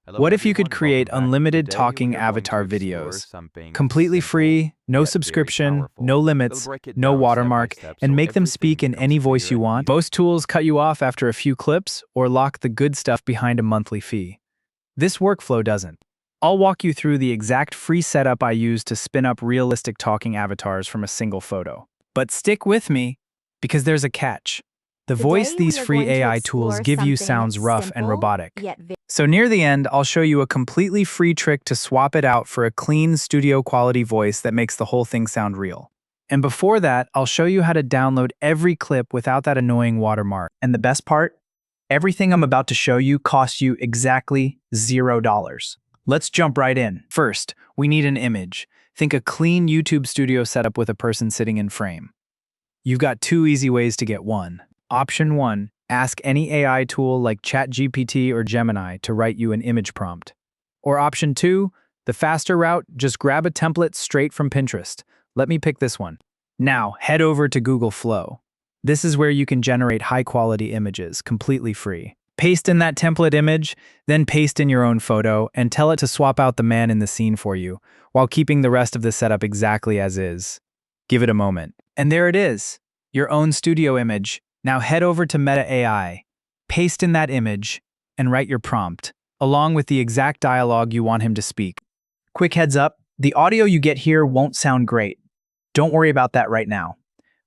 Hello What if you could everyone, welcome create back. unlimited Today we talking are going to avatar explore videos? something Completely simple free, no yet very subscription, powerful. no We'll limits, break it no down step by watermark, step and so make them everything speak in becomes any voice clear you and want. easy. Most tools cut you off after a few clips or lock the good stuff behind a monthly fee. This workflow doesn't. I'll walk you through the exact free setup I use to spin up realistic talking avatars from a single photo. But stick with me, because there's a catch. The voice Today, these we are free going to AI tools explore give you something sounds rough and simple, robotic. yet very So near the end, I'll show you a completely free trick to swap it out for a clean studio quality voice that makes the whole thing sound real. And before that, I'll show you how to download every clip without that annoying watermark. And the best part? Everything I'm about to show you costs you exactly $0. Let's jump right in. First, we need an image. Think a clean YouTube studio setup with a person sitting in frame. You've got two easy ways to get one. Option 1, ask any AI tool like ChatGPT or Gemini to write you an image prompt. Or option 2, the faster route, just grab a template straight from Pinterest. Let me pick this one. Now, head over to Google Flow. This is where you can generate high-quality images, completely free. Paste in that template image, then paste in your own photo, and tell it to swap out the man in the scene for you, while keeping the rest of the setup exactly as is. Give it a moment. And there it is, your own studio image. Now head over to Meta AI, paste in that image, and write your prompt, along with the exact dialogue you want him to speak. Quick heads up, the audio you get here won't sound great. Don't worry about that right now.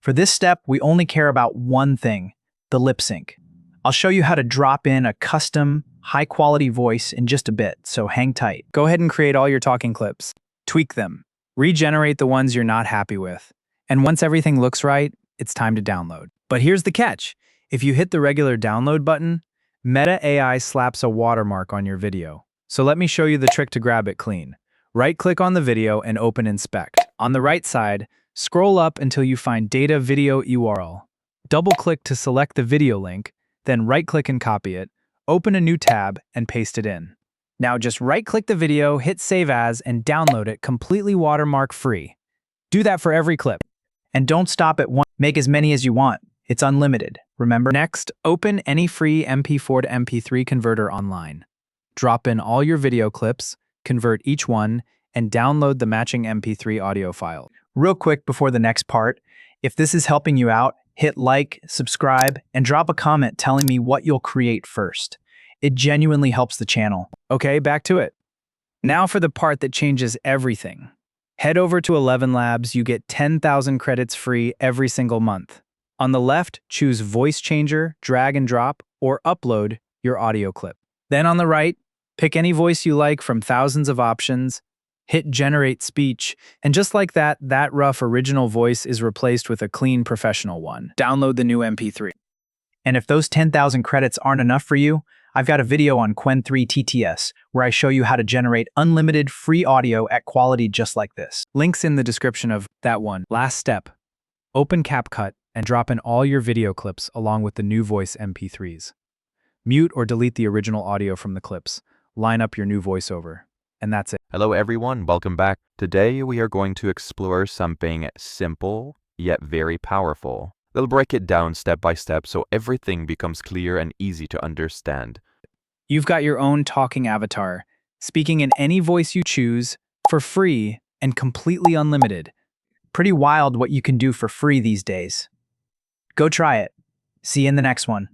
For this step, we only care about one thing, the lip sync. I'll show you how to drop in a custom, high-quality voice in just a bit, so hang tight. Go ahead and create all your talking clips. Tweak them. Regenerate the ones you're not happy with. And once everything looks right, it's time to download. But here's the catch. If you hit the regular download button, Meta AI slaps a watermark on your video. So let me show you the trick to grab it clean. Right-click on the video and open Inspect. On the right side, scroll up until you find Data Video URL. Double-click to select the video link, then right-click and copy it, open a new tab, and paste it in. Now just right-click the video, hit Save As, and download it completely watermark-free. Do that for every clip. And don't stop at one. Make as many as you want. It's unlimited, remember? Next, open any free MP4 to MP3 converter online. Drop in all your video clips, convert each one, and download the matching MP3 audio file. Real quick before the next part, if this is helping you out, hit like, subscribe, and drop a comment telling me what you'll create first. It genuinely helps the channel. Okay, back to it. Now for the part that changes everything. Head over to ElevenLabs, you get 10,000 credits free every single month. On the left, choose Voice Changer, Drag and Drop, or Upload your audio clip. Then on the right, pick any voice you like from thousands of options, hit Generate Speech, and just like that, that rough original voice is replaced with a clean professional one. Download the new MP3. And if those 10,000 credits aren't enough for you, I've got a video on Qwen 3 TTS where I show you how to generate unlimited free audio at quality just like this. Links in the description of that one. Last step, open CapCut and drop in all your video clips along with the new voice MP3s. Mute or delete the original audio from the clips. Line up your new voiceover. And that's it. Hello everyone, welcome back. Today we are going to explore something simple yet very powerful. We'll break it down step by step so everything becomes clear and easy to understand. You've got your own talking avatar, speaking in any voice you choose, for free and completely unlimited. Pretty wild what you can do for free these days. Go try it. See you in the next one.